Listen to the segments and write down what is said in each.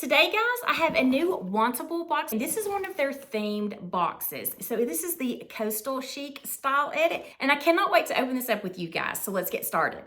Today, guys, I have a new Wantable box. This is one of their themed boxes. So this is the Coastal Chic style edit, and I cannot wait to open this up with you guys. So let's get started.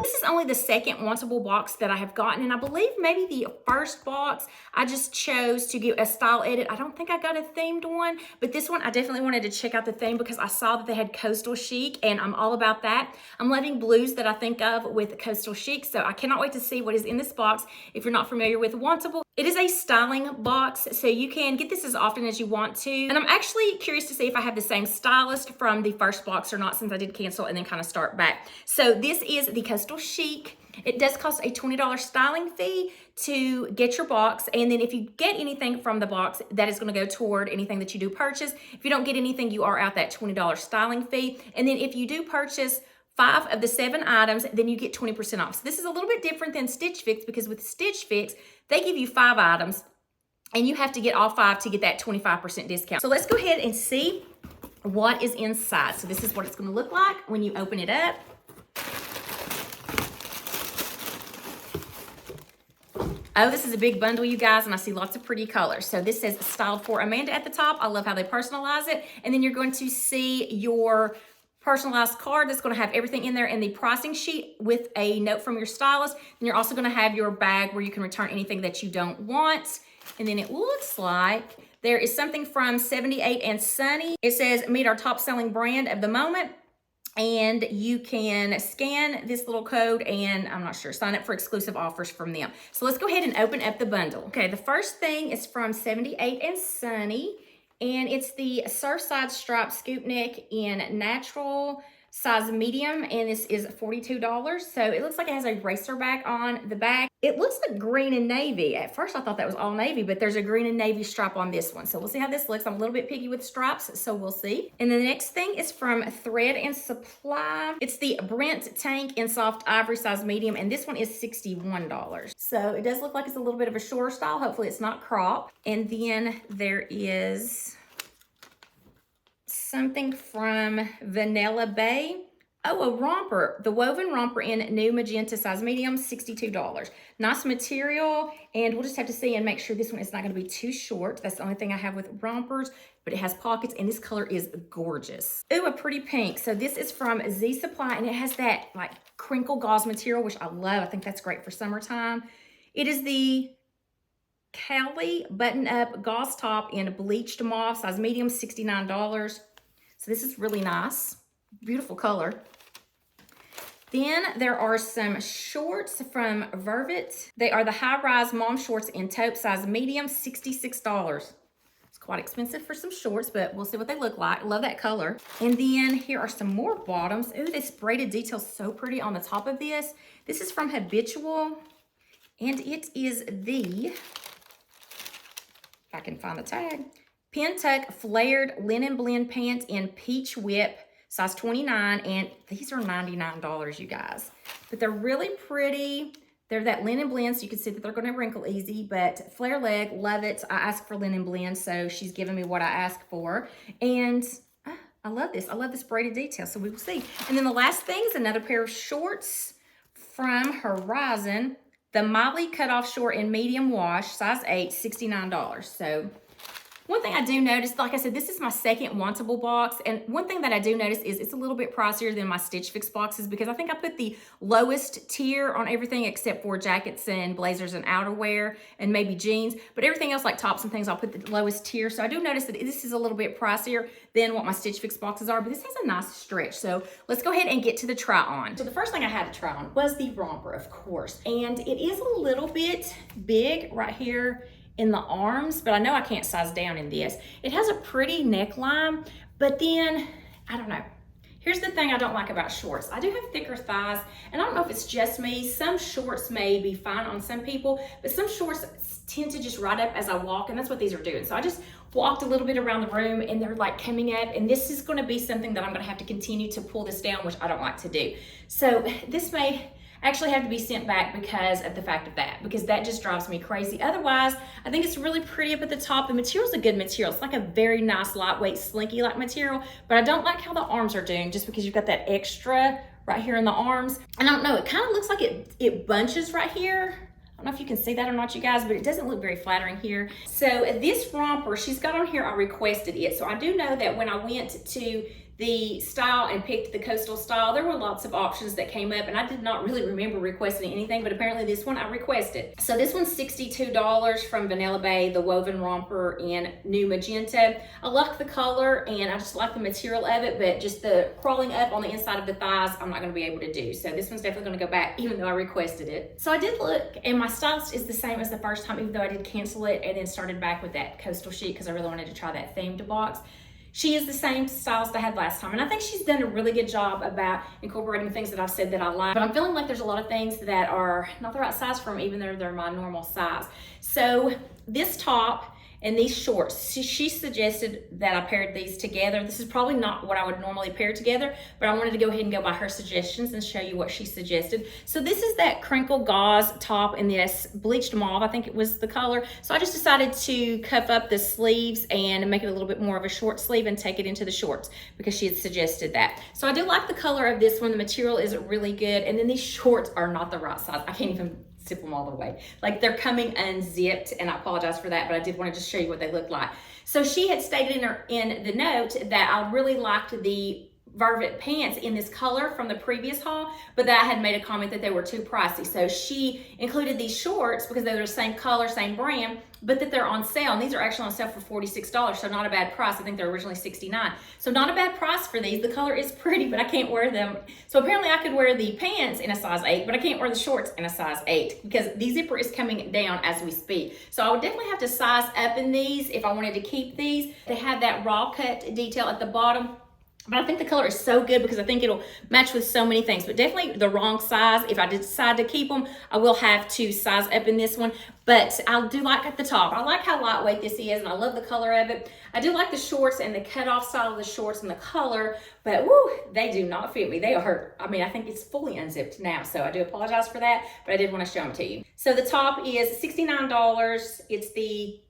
This is only the second Wantable box that I have gotten, and I believe maybe the first box I just chose to get a style edit. I don't think I got a themed one, but this one I definitely wanted to check out the theme because I saw that they had Coastal Chic, and I'm all about that. I'm loving blues that I think of with Coastal Chic, so I cannot wait to see what is in this box. If you're not familiar with Wantable, it is a styling box, so you can get this as often as you want to. And I'm actually curious to see if I have the same stylist from the first box or not, since I did cancel and then kind of start back. So this is the Coastal Chic. It does cost a $20 styling fee to get your box. And then if you get anything from the box, that is going to go toward anything that you do purchase. If you don't get anything, you are out that $20 styling fee. And then if you do purchase 5 of the 7 items, then you get 20% off. So this is a little bit different than Stitch Fix, because with Stitch Fix, they give you 5 items and you have to get all 5 to get that 25% discount. So let's go ahead and see what is inside. So this is what it's going to look like when you open it up. Oh, this is a big bundle, you guys, and I see lots of pretty colors. So this says Styled for Amanda at the top. I love how they personalize it. And then you're going to see your personalized card that's going to have everything in there, and the pricing sheet with a note from your stylist. And you're also going to have your bag where you can return anything that you don't want. And then it looks like there is something from 78 and Sunny. It says, meet our top selling brand of the moment. And you can scan this little code and, I'm not sure, sign up for exclusive offers from them. So let's go ahead and open up the bundle. Okay, the first thing is from 78 and Sunny, and it's the Surfside Striped Scoop Neck in natural size medium, and this is $42. So it looks like it has a racer back on the back. It looks like green and navy. At first I thought that was all navy, but there's a green and navy stripe on this one. So we'll see how this looks. I'm a little bit picky with stripes, so we'll see. And then the next thing is from Thread and Supply. It's the Brent Tank in soft ivory size medium, and this one is $61. So it does look like it's a little bit of a shorter style. Hopefully it's not crop. And then there is something from Vanilla Bay. Oh, a romper, the woven romper in new magenta size medium, $62. Nice material, and we'll just have to see and make sure this one is not going to be too short. That's the only thing I have with rompers, but it has pockets, and this color is gorgeous. Ooh, a pretty pink. So this is from Z Supply, and it has that like crinkle gauze material, which I love. I think that's great for summertime. It is the Cali button-up gauze top in bleached mauve size medium, $69. So this is really nice. Beautiful color. Then there are some shorts from Vervet. They are the high-rise mom shorts in taupe size medium, $66. It's quite expensive for some shorts, but we'll see what they look like. Love that color. And then here are some more bottoms. Ooh, this braided detail is so pretty on the top of this. This is from Habitual, and it is the, if I can find the tag, Pin Tuck Flared Linen Blend Pants in Peach Whip, size 29, and these are $99, you guys. But they're really pretty. They're that linen blend, so you can see that they're going to wrinkle easy, but flare leg, love it. I asked for linen blend, so she's giving me what I asked for. And I love this. I love this braided detail, so we will see. And then the last thing is another pair of shorts from Horizon. The Miley Cutoff Short in medium wash, size 8, $69. So one thing I do notice, like I said, this is my second Wantable box, and one thing that I do notice is it's a little bit pricier than my Stitch Fix boxes, because I think I put the lowest tier on everything except for jackets and blazers and outerwear and maybe jeans, but everything else like tops and things, I'll put the lowest tier. So I do notice that this is a little bit pricier than what my Stitch Fix boxes are, but this has a nice stretch. So let's go ahead and get to the try on. So the first thing I had to try on was the romper, of course, and it is a little bit big right here in the arms, but I know I can't size down in this. It has a pretty neckline, but then, I don't know. Here's the thing I don't like about shorts. I do have thicker thighs, and I don't know if it's just me. Some shorts may be fine on some people, but some shorts tend to just ride up as I walk, and that's what these are doing. So I just walked a little bit around the room, and they're like coming up, and this is gonna be something that I'm gonna have to continue to pull this down, which I don't like to do. So this may, actually have to be sent back because of the fact of that, because that just drives me crazy. Otherwise, I think it's really pretty up at the top. The material's a good material. It's like a very nice, lightweight, slinky-like material, but I don't like how the arms are doing just because you've got that extra right here in the arms. And I don't know, it kind of looks like it bunches right here. I don't know if you can see that or not, you guys, but it doesn't look very flattering here. So this romper, she's got on here, I requested it. So I do know that when I went to the style and picked the coastal style, there were lots of options that came up, and I did not really remember requesting anything, but apparently this one I requested. So this one's $62 from Vanilla Bay, the woven romper in New Magenta. I like the color and I just like the material of it, but just the crawling up on the inside of the thighs, I'm not gonna be able to do. So this one's definitely gonna go back, even though I requested it. So I did look, and my stylist is the same as the first time, even though I did cancel it and then started back with that coastal chic because I really wanted to try that themed box. She is the same stylist I had last time, and I think she's done a really good job about incorporating things that I've said that I like, but I'm feeling like there's a lot of things that are not the right size for me, even though they're my normal size. So this top and these shorts, she suggested that I paired these together. This is probably not what I would normally pair together, but I wanted to go ahead and go by her suggestions and show you what she suggested. So this is that crinkle gauze top in this bleached mauve, I think it was the color. So I just decided to cuff up the sleeves and make it a little bit more of a short sleeve and take it into the shorts because she had suggested that. So I do like the color of this one. The material is really good. And then these shorts are not the right size. I can't even zip them all the way. Like they're coming unzipped, and I apologize for that, but I did want to just show you what they look like. So she had stated in the note that I really liked the Vervet pants in this color from the previous haul, but that I had made a comment that they were too pricey. So she included these shorts because they're the same color, same brand, but that they're on sale. And these are actually on sale for $46, so not a bad price. I think they're originally $69. So not a bad price for these. The color is pretty, but I can't wear them. So apparently I could wear the pants in a size 8, but I can't wear the shorts in a size 8 because the zipper is coming down as we speak. So I would definitely have to size up in these if I wanted to keep these. They have that raw cut detail at the bottom. But I think the color is so good because I think it'll match with so many things, but definitely the wrong size. If I decide to keep them, I will have to size up in this one, but I do like at the top. I like how lightweight this is, and I love the color of it. I do like the shorts and the cutoff style of the shorts and the color, but woo, they do not fit me. They are, I mean, I think it's fully unzipped now, so I do apologize for that, but I did want to show them to you. So the top is $69. It's the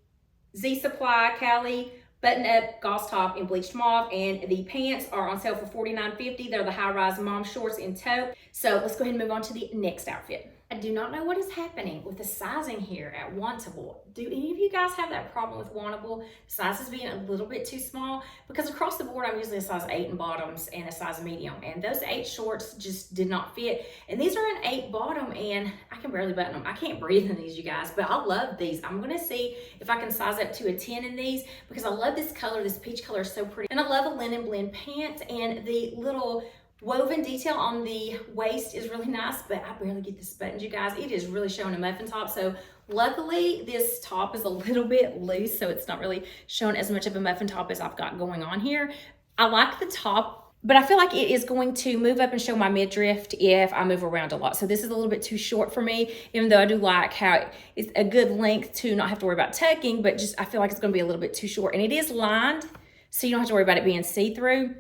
Z Supply Cali button-up gauze top in bleached mauve, and the pants are on sale for $49.50. They're the high-rise mom shorts in taupe. So let's go ahead and move on to the next outfit. I do not know what is happening with the sizing here at WANTABLE. Do any of you guys have that problem with WANTABLE? Sizes being a little bit too small? Because across the board, I'm usually a size 8 in bottoms and a size medium, and those 8 shorts just did not fit. And these are an 8 bottom, and I can barely button them. I can't breathe in these, you guys, but I love these. I'm gonna see if I can size up to a 10 in these because I love this color. This peach color is so pretty. And I love a linen blend pant, and the little woven detail on the waist is really nice, but I barely get this buttoned, you guys. It is really showing a muffin top. So luckily this top is a little bit loose, so it's not really showing as much of a muffin top as I've got going on here. I like the top, but I feel like it is going to move up and show my midriff if I move around a lot. So this is a little bit too short for me, even though I do like how it's a good length to not have to worry about tucking, but just I feel like it's gonna be a little bit too short. And it is lined, so you don't have to worry about it being see-through.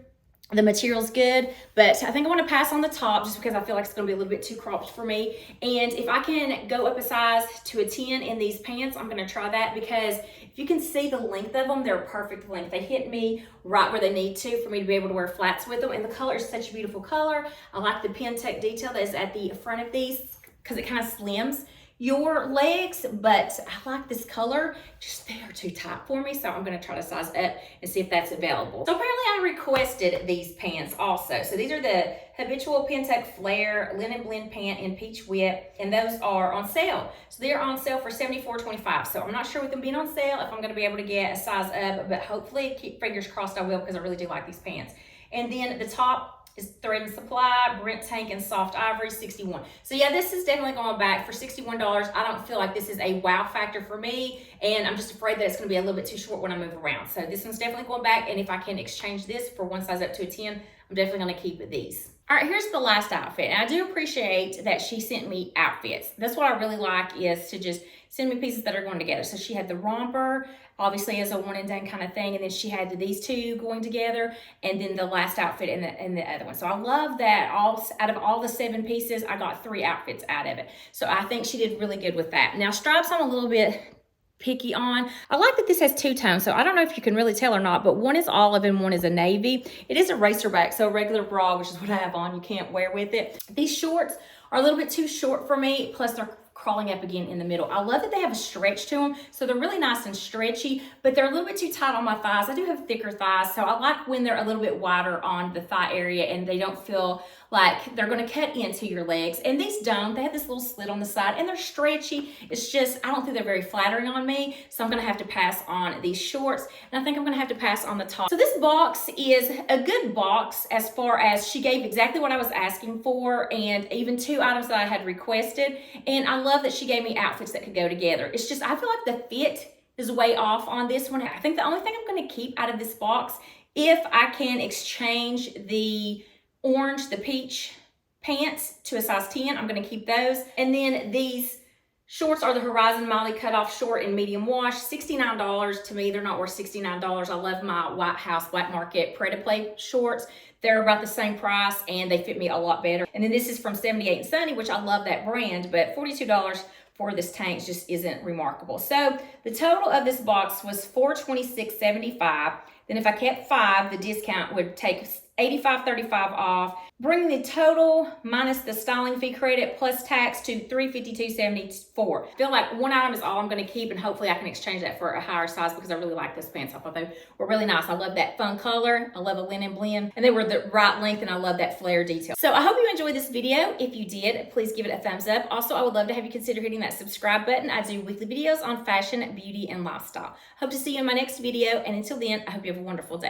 The material's good, but I think I want to pass on the top just because I feel like it's going to be a little bit too cropped for me. And if I can go up a size to a 10 in these pants, I'm going to try that because if you can see the length of them, they're perfect length. They hit me right where they need to for me to be able to wear flats with them. And the color is such a beautiful color. I like the pin tuck detail that is at the front of these because it kind of slims your legs, but I like this color. Just they are too tight for me, so I'm gonna try to size up and see if that's available. So apparently I requested these pants also. So these are the habitual pin tuck flare linen blend pant in peach whip, and those are on sale. So they're on sale for $74.25. So I'm not sure with them being on sale if I'm gonna be able to get a size up, but hopefully, keep fingers crossed I will because I really do like these pants. And then the top is Thread and Supply, Brent Tank, and Soft Ivory, 61. So yeah, this is definitely going back for $61. I don't feel like this is a wow factor for me, and I'm just afraid that it's gonna be a little bit too short when I move around. So this one's definitely going back, and if I can exchange this for one size up to a 10, I'm definitely gonna keep these. All right, here's the last outfit. And I do appreciate that she sent me outfits. That's what I really like, is to just send me pieces that are going together. So she had the romper, obviously as a one and done kind of thing. And then she had these two going together, and then the last outfit in the other one. So I love that out of all the 7 pieces, I got 3 outfits out of it. So I think she did really good with that. Now stripes, I'm a little bit picky on. I like that this has 2 tones, so I don't know if you can really tell or not, but one is olive and one is a navy. It is a racerback, so a regular bra, which is what I have on, you can't wear with it. These shorts are a little bit too short for me, plus they're crawling up again in the middle. I love that they have a stretch to them, so they're really nice and stretchy, but they're a little bit too tight on my thighs. I do have thicker thighs, so I like when they're a little bit wider on the thigh area and they don't feel like they're going to cut into your legs. And these don't. They have this little slit on the side and they're stretchy. It's just, I don't think they're very flattering on me, so I'm going to have to pass on these shorts, and I think I'm going to have to pass on the top. So this box is a good box as far as she gave exactly what I was asking for, and even 2 items that I had requested, and I love that she gave me outfits that could go together. It's just, I feel like the fit is way off on this one. I think the only thing I'm going to keep out of this box, if I can exchange the orange, the peach pants to a size 10, I'm going to keep those. And then these shorts are the Horizon Molly cutoff short in medium wash, $69. To me, they're not worth $69. I love my White House Black Market Pret-a-Play shorts. They're about the same price and they fit me a lot better. And then this is from 78 and Sunny, which I love that brand, but $42 for this tank just isn't remarkable. So the total of this box was $426.75. Then if I kept 5, the discount would take $85.35 off, bringing the total minus the styling fee credit plus tax to $352.74. I feel like one item is all I'm going to keep, and hopefully I can exchange that for a higher size because I really like those pants. I thought they were really nice. I love that fun color. I love a linen blend, and they were the right length, and I love that flare detail. So I hope you enjoyed this video. If you did, please give it a thumbs up. Also, I would love to have you consider hitting that subscribe button. I do weekly videos on fashion, beauty, and lifestyle. Hope to see you in my next video, and until then, I hope you have a wonderful day.